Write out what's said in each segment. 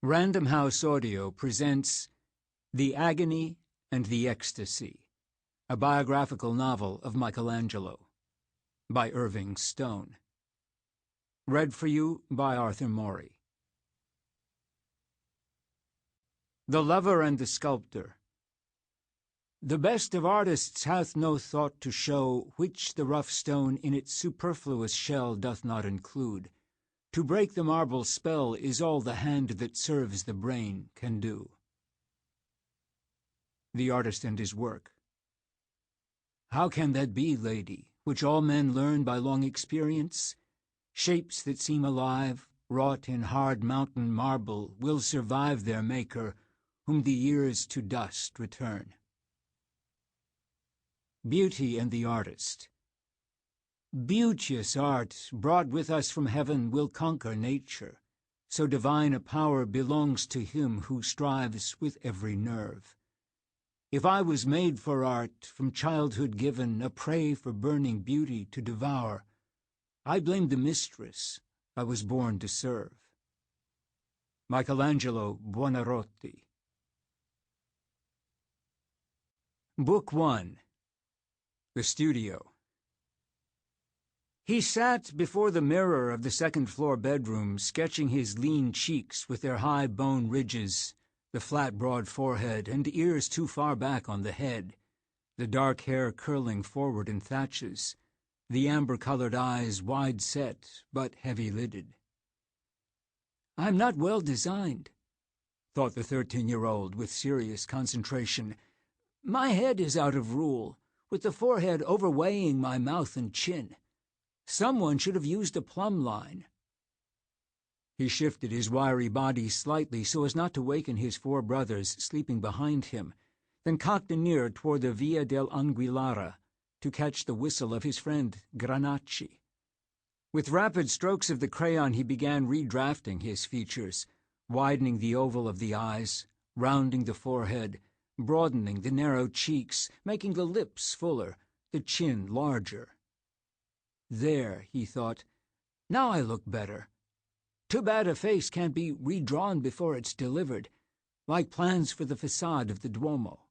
Random House Audio presents The Agony and the Ecstasy, a biographical novel of Michelangelo, by Irving Stone. Read for you by Arthur Morey. The Lover and the Sculptor. The best of artists hath no thought to show which the rough stone in its superfluous shell doth not include. To break the marble spell is all the hand that serves the brain can do. The Artist and His Work. How can that be, lady, which all men learn by long experience? Shapes that seem alive, wrought in hard mountain marble, will survive their maker, whom the years to dust return. Beauty and the Artist. Beauteous art, brought with us from heaven, will conquer nature. So divine a power belongs to him who strives with every nerve. If I was made for art, from childhood given, a prey for burning beauty to devour, I blame the mistress I was born to serve. Michelangelo Buonarotti. Book 1. The Studio. He sat before the mirror of the second-floor bedroom, sketching his lean cheeks with their high bone ridges, the flat, broad forehead, and ears too far back on the head, the dark hair curling forward in thatches, the amber-colored eyes wide-set but heavy-lidded. "I'm not well designed," thought the 13-year-old with serious concentration. "My head is out of rule, with the forehead overweighing my mouth and chin. Someone should have used a plumb line." He shifted his wiry body slightly so as not to waken his 4 brothers sleeping behind him, then cocked an ear toward the Via del Anguillara to catch the whistle of his friend Granacci. With rapid strokes of the crayon he began redrafting his features, widening the oval of the eyes, rounding the forehead, broadening the narrow cheeks, making the lips fuller, the chin larger. There, he thought, now I look better. Too bad a face can't be redrawn before it's delivered, like plans for the facade of the Duomo.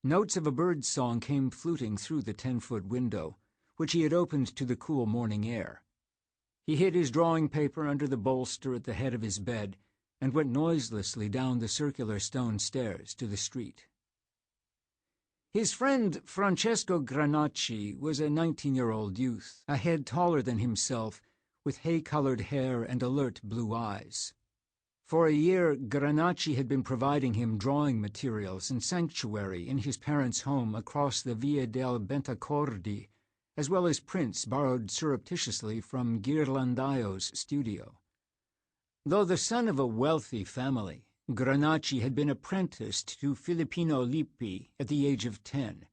Notes of a bird's song came fluting through the 10-foot window, which he had opened to the cool morning air. He hid his drawing paper under the bolster at the head of his bed and went noiselessly down the circular stone stairs to the street. His friend Francesco Granacci was a 19-year-old youth, a head taller than himself, with hay-colored hair and alert blue eyes. For a year, Granacci had been providing him drawing materials and sanctuary in his parents' home across the Via del Bentacordi, as well as prints borrowed surreptitiously from Ghirlandaio's studio. Though the son of a wealthy family, Granacci had been apprenticed to Filippino Lippi at the age of 10.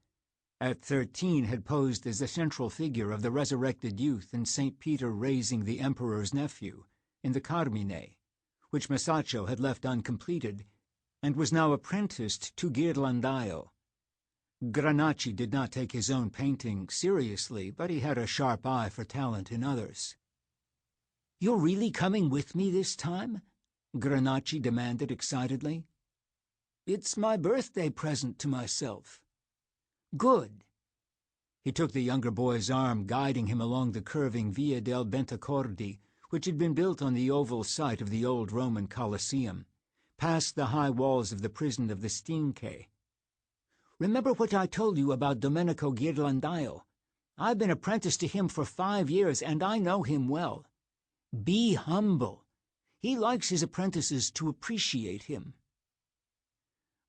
At 13 had posed as the central figure of the resurrected youth in St. Peter Raising the Emperor's Nephew, in the Carmine, which Masaccio had left uncompleted, and was now apprenticed to Ghirlandaio. Granacci did not take his own painting seriously, but he had a sharp eye for talent in others. "You're really coming with me this time?" Granacci demanded excitedly. "It's my birthday present to myself." "Good." He took the younger boy's arm, guiding him along the curving Via del Bentacordi, which had been built on the oval site of the old Roman Colosseum, past the high walls of the prison of the Sistine. "Remember what I told you about Domenico Ghirlandaio? I've been apprenticed to him for 5 years, and I know him well. Be humble. He likes his apprentices to appreciate him."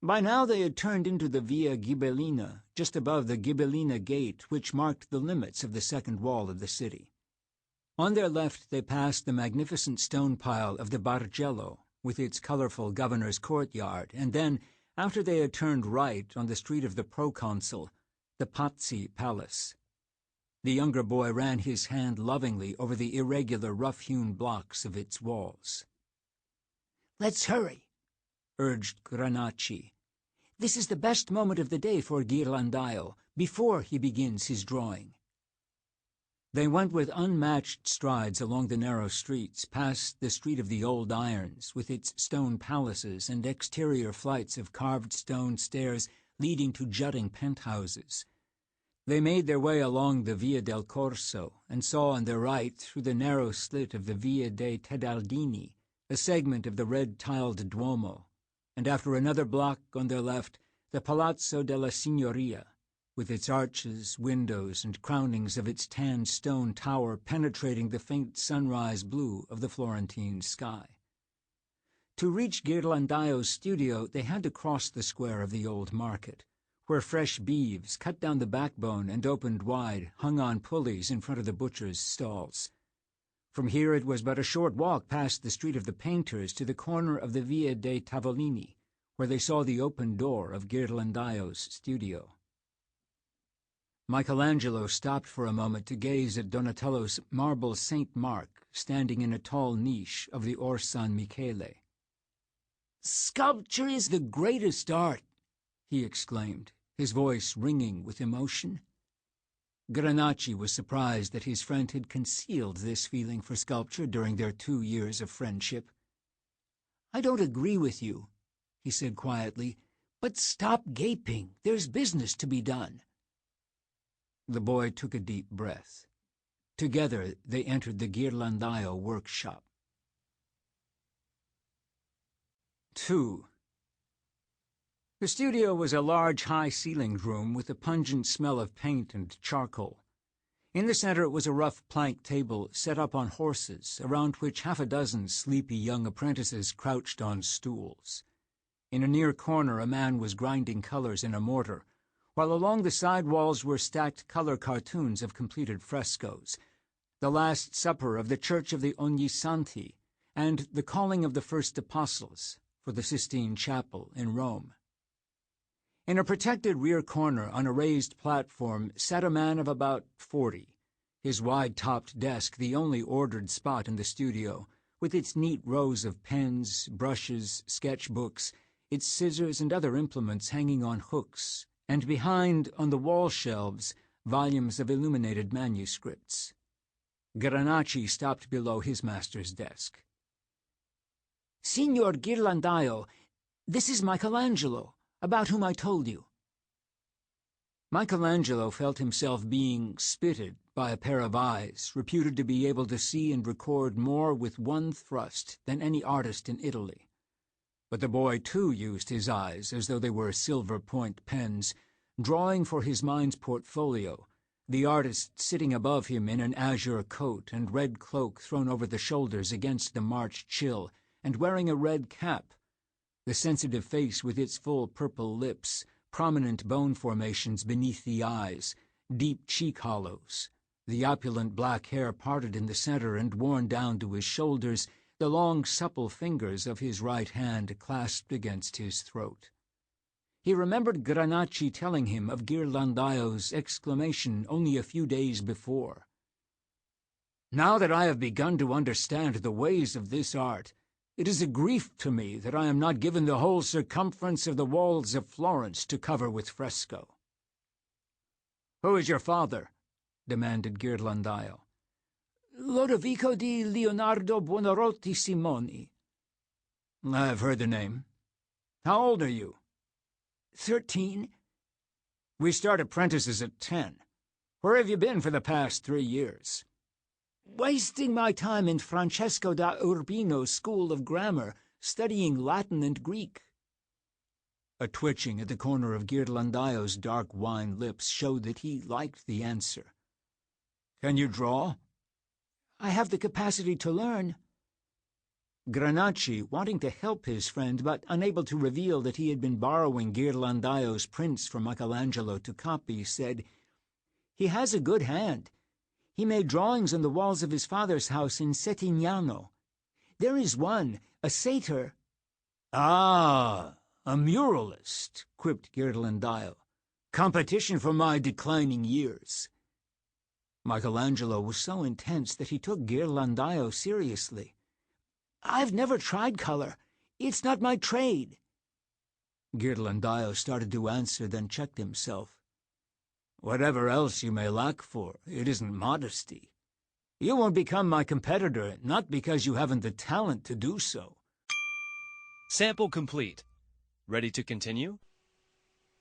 By now they had turned into the Via Ghibellina, just above the Ghibellina Gate, which marked the limits of the second wall of the city. On their left they passed the magnificent stone pile of the Bargello, with its colorful governor's courtyard, and then, after they had turned right on the street of the proconsul, the Pazzi Palace. The younger boy ran his hand lovingly over the irregular, rough-hewn blocks of its walls. "Let's hurry," urged Granacci. "This is the best moment of the day for Ghirlandaio, before he begins his drawing." They went with unmatched strides along the narrow streets, past the Street of the Old Irons, with its stone palaces and exterior flights of carved stone stairs leading to jutting penthouses. They made their way along the Via del Corso, and saw on their right, through the narrow slit of the Via dei Tedaldini, a segment of the red-tiled Duomo, and after another block on their left, the Palazzo della Signoria, with its arches, windows, and crownings of its tan stone tower penetrating the faint sunrise blue of the Florentine sky. To reach Ghirlandaio's studio, they had to cross the square of the old market, where fresh beeves, cut down the backbone and opened wide, hung on pulleys in front of the butcher's stalls. From here it was but a short walk past the Street of the Painters to the corner of the Via dei Tavolini, where they saw the open door of Ghirlandaio's studio. Michelangelo stopped for a moment to gaze at Donatello's marble Saint Mark standing in a tall niche of the Or San Michele. "Sculpture is the greatest art," he exclaimed, his voice ringing with emotion. Granacci was surprised that his friend had concealed this feeling for sculpture during their 2 years of friendship. "I don't agree with you," he said quietly, "but stop gaping. There's business to be done." The boy took a deep breath. Together they entered the Ghirlandaio workshop. 2. The studio was a large, high-ceilinged room with a pungent smell of paint and charcoal. In the center was a rough plank table set up on horses, around which half a dozen sleepy young apprentices crouched on stools. In a near corner a man was grinding colors in a mortar, while along the side walls were stacked color cartoons of completed frescoes, the Last Supper of the Church of the Ognissanti, and the Calling of the First Apostles for the Sistine Chapel in Rome. In a protected rear corner on a raised platform sat a man of about 40, his wide-topped desk the only ordered spot in the studio, with its neat rows of pens, brushes, sketchbooks, its scissors and other implements hanging on hooks, and behind, on the wall shelves, volumes of illuminated manuscripts. Granacci stopped below his master's desk. "Signor Ghirlandaio, this is Michelangelo, about whom I told you." Michelangelo felt himself being spitted by a pair of eyes, reputed to be able to see and record more with one thrust than any artist in Italy. But the boy, too, used his eyes as though they were silver-point pens, drawing for his mind's portfolio, the artist sitting above him in an azure coat and red cloak thrown over the shoulders against the March chill, and wearing a red cap, the sensitive face with its full purple lips, prominent bone formations beneath the eyes, deep cheek hollows, the opulent black hair parted in the center and worn down to his shoulders, the long, supple fingers of his right hand clasped against his throat. He remembered Granacci telling him of Ghirlandaio's exclamation only a few days before. "Now that I have begun to understand the ways of this art, it is a grief to me that I am not given the whole circumference of the walls of Florence to cover with fresco." "Who is your father?" demanded Ghirlandaio. "Lodovico di Leonardo Buonarotti Simoni." "I have heard the name. How old are you?" 13. "We start apprentices at 10. Where have you been for the past 3 years?" "Wasting my time in Francesco da Urbino's school of grammar, studying Latin and Greek." A twitching at the corner of Ghirlandaio's dark wine lips showed that he liked the answer. "Can you draw?" "I have the capacity to learn." Granacci, wanting to help his friend, but unable to reveal that he had been borrowing Ghirlandaio's prints from Michelangelo to copy, said, "He has a good hand. He made drawings on the walls of his father's house in Settignano. There is one, a satyr." "Ah, a muralist," quipped Ghirlandaio. "Competition for my declining years." Michelangelo was so intense that he took Ghirlandaio seriously. "I've never tried color. It's not my trade." Ghirlandaio started to answer, then checked himself. Whatever else you may lack for, it isn't modesty. You won't become my competitor, not because you haven't the talent to do so. Sample complete. Ready to continue?